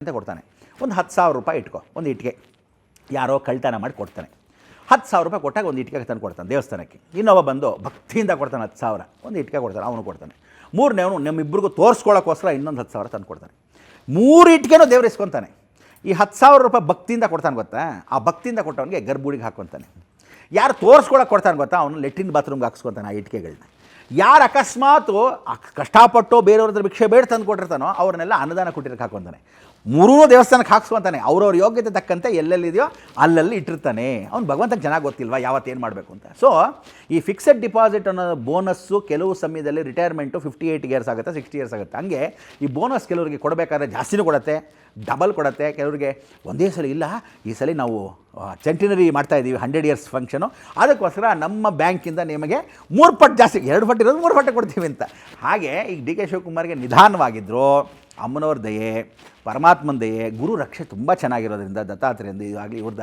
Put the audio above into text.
ಅಂತ ಕೊಡ್ತಾನೆ. ಒಂದು 10,000 ರೂಪಾಯಿ ಇಟ್ಕೊ, ಒಂದು ಇಟ್ಟಿಗೆ ಯಾರೋ ಕಳ್ತನ ಮಾಡಿ ಕೊಡ್ತಾನೆ. 10,000 ರೂಪಾಯಿ ಕೊಟ್ಟಾಗ ಒಂದು ಇಟ್ಟಿಗೆ ತಂದು ಕೊಡ್ತಾನೆ ದೇವಸ್ಥಾನಕ್ಕೆ. ಇನ್ನೊಬ್ಬ ಬಂದು ಭಕ್ತಿಯಿಂದ ಕೊಡ್ತಾನೆ 10,000, ಒಂದು ಇಟ್ಟಿಗೆ ಕೊಡ್ತಾನೆ, ಅವನು ಕೊಡ್ತಾನೆ. ಮೂರನೇವನು ನಮ್ಮಿಬ್ಬರಿಗೂ ತೋರಿಸ್ಕೊಳ್ಳೋಕ್ಕೋಸ್ಕರ ಇನ್ನೊಂದು 10,000 ತಂದು ಕೊಡ್ತಾನೆ. 3 ಇಟ್ಟಿಗೆನೂ ದೇವ್ರು ಇಸ್ಕೊತಾನೆ. ಈ 10,000 ರೂಪಾಯಿ ಭಕ್ತಿಯಿಂದ ಕೊಡ್ತಾನೆ ಗೊತ್ತಾ, ಆ ಭಕ್ತಿಯಿಂದ ಕೊಟ್ಟವನಿಗೆ ಗರ್ಭಗುಡಿಗೆ ಹಾಕ್ಕೊತಾನೆ. ಯಾರು ತೋರಿಸ್ಕೊಳಕ್ಕೆ ಕೊಡ್ತಾನೆ ಗೊತ್ತಾ, ಅವನು ಲೆಟ್ರಿನ್ ಬಾತ್ರೂಮ್ಗೆ ಹಾಕ್ಸ್ಕೊತಾನೆ ಆ ಇಟ್ಟಿಗೆಗಳನ್ನ. ಯಾರು ಅಕಸ್ಮಾತು ಕಷ್ಟಪಟ್ಟು ಬೇರೆಯವ್ರ ಹತ್ರ ಭಿಕ್ಷೆ ಬೇಡ ತಂದು ಕೊಟ್ಟಿರ್ತಾನೋ ಅವ್ರನ್ನೆಲ್ಲ ಅನ್ನದಾನ ಕುಟೀರಕ್ಕೆ ಹಾಕ್ಕೊತಾನೆ. 3 ದೇವಸ್ಥಾನಕ್ಕೆ ಹಾಕ್ಸ್ಕೊತಾನೆ. ಅವ್ರವ್ರ ಯೋಗ್ಯತೆ ತಕ್ಕಂತೆ ಎಲ್ಲೆಲ್ಲಿದೆಯೋ ಅಲ್ಲಲ್ಲಿ ಇಟ್ಟಿರ್ತಾನೆ. ಅವ್ನು ಭಗವಂತಕ್ಕೆ ಚೆನ್ನಾಗಿ ಗೊತ್ತಿಲ್ವಾ ಯಾವತ್ತೇನು ಮಾಡಬೇಕು ಅಂತ. ಸೊ ಈ ಫಿಕ್ಸೆಡ್ ಡಿಪಾಸಿಟ್ ಅನ್ನೋ ಬೋನಸ್ಸು ಕೆಲವು ಸಮಯದಲ್ಲಿ ರಿಟೈರ್ಮೆಂಟು 58 ಇಯರ್ಸ್ ಆಗುತ್ತೆ, 60 ಇಯರ್ಸ್ ಆಗುತ್ತೆ. ಹಂಗೆ ಈ ಬೋನಸ್ ಕೆಲವರಿಗೆ ಕೊಡಬೇಕಾದ್ರೆ ಜಾಸ್ತಿನೂ ಕೊಡುತ್ತೆ, ಡಬಲ್ ಕೊಡುತ್ತೆ. ಕೆಲವರಿಗೆ ಒಂದೇ ಸಲ ಇಲ್ಲ, ಈ ಸಲ ನಾವು ಸೆಂಟಿನರಿ ಮಾಡ್ತಾಯಿದ್ದೀವಿ 100 ಇಯರ್ಸ್ ಫಂಕ್ಷನು, ಅದಕ್ಕೋಸ್ಕರ ನಮ್ಮ ಬ್ಯಾಂಕಿಂದ ನಿಮಗೆ 3 ಪಟ್ಟು ಜಾಸ್ತಿ, 2 ಪಟ್ಟು ಇರೋದು 3 ಪಟ್ಟು ಕೊಡ್ತೀವಿ ಅಂತ. ಹಾಗೆ ಈಗ ಡಿ ಕೆ ಶಿವಕುಮಾರ್ಗೆ ನಿಧಾನವಾಗಿದ್ದರು, ಅಮ್ಮನವ್ರ ದಯೆ, ಪರಮಾತ್ಮನ ದಯೆ, ಗುರು ರಕ್ಷೆ ತುಂಬ ಚೆನ್ನಾಗಿರೋದ್ರಿಂದ ದತ್ತಾತ್ರೇಯಂದು ಆಗಲಿ ಇವ್ರದ್ದು